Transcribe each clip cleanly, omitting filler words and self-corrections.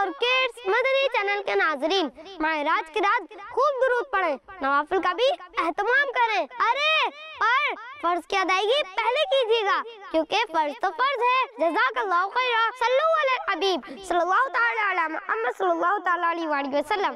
اور کڈز مدنی چینل کے ناظرین، معراج کی رات خوب درود پڑھیں، نوافل کا بھی اہتمام کریں۔ ارے پر فرض کی ادائیگی پہلے کیجیے گا، کیونکہ فرض تو فرض ہے۔ جزاک اللہ خیرا۔ صلو علی الحبیب صلی اللہ تعالی علی محمد صلی اللہ تعالی علیہ وآلہ وسلم۔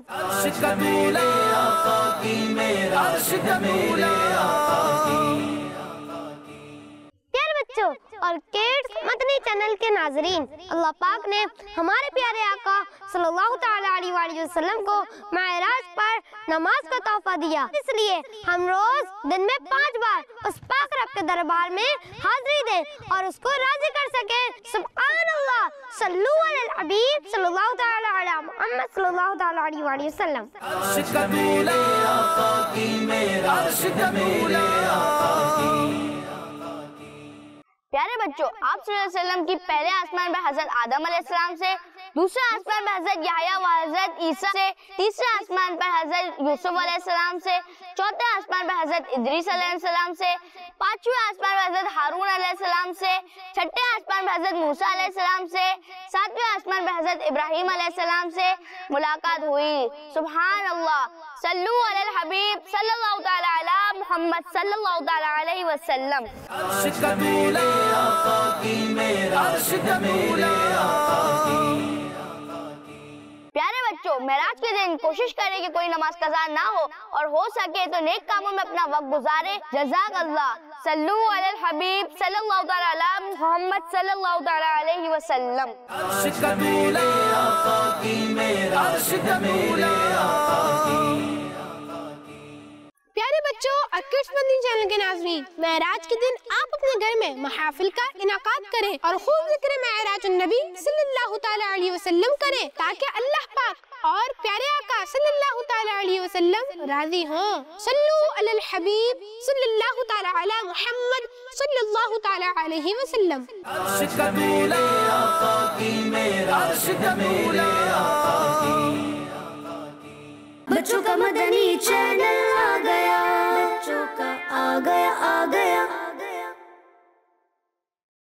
پیارے بچوں اور کڈز مدنی چینل کے ناظرین، اللہ پاک نے ہمارے پیارے آقا صلی اللہ تعالی علیہ وآلہ وسلم کو معراج پر نماز کا تحفہ دیا، اس لیے ہم روز دن میں 5 بار اس پاک رب کے دربار میں حاضری دیں اور اس کو راضی کر سکیں۔ سبحان اللہ، صلو علی الحبیب صلی اللہ تعالی علی محمد صلی اللہ تعالی علیہ وآلہ وسلم۔ پیارے بچوں، آپ صلی اللہ علیہ وسلم کی پہلے آسمان پر حضرت آدم علیہ السلام سے، دوسرے آسمان پر حضرت یحییٰ و حضرت عیسیٰ سے، تیسرے آسمان پر حضرت یوسف علیہ السلام سے، چوتھے آسمان پر حضرت ادریس علیہ السلام سے، پانچویں آسمان پر حضرت ہارون علیہ السلام سے، چھٹے آسمان پر حضرت موسیٰ علیہ السلام سے، ساتویں آسمان پر حضرت ابراہیم علیہ السلام سے ملاقات ہوئی۔ سبحان اللہ، صلو علی الحبیب صلی اللہ تعالی علی محمد صلی اللہ تعالی علیہ وسلم۔ پیارے بچوں، معراج کے دن کوشش کریں کہ کوئی نماز قضا نہ اور ہو سکے تو نیک کاموں میں اپنا وقت گزارے۔ جزاک اللہ۔ صلو علی الحبیب صلی اللہ تعالی علی محمد صلی اللہ تعالی علیہ وسلم۔ پیارے بچوں اور کڈز مدنی چینل کے ناظرین، معراج کے دن آپ اپنے گھر میں محافل کا انعقاد کریں اور خوب ذکر معراج النبی صلی اللہ تعالی علیہ وسلم کریں، تاکہ اللہ پاک اور پیارے آقا صلی اللہ تعالی علیہ وسلم راضی ہوں۔ صلو علی الحبیب صلی اللہ تعالی علی محمد صلی اللہ تعالی علیہ وسلم۔ بچوں کا مدنی چینل آ گیا، بچوں کا آ گیا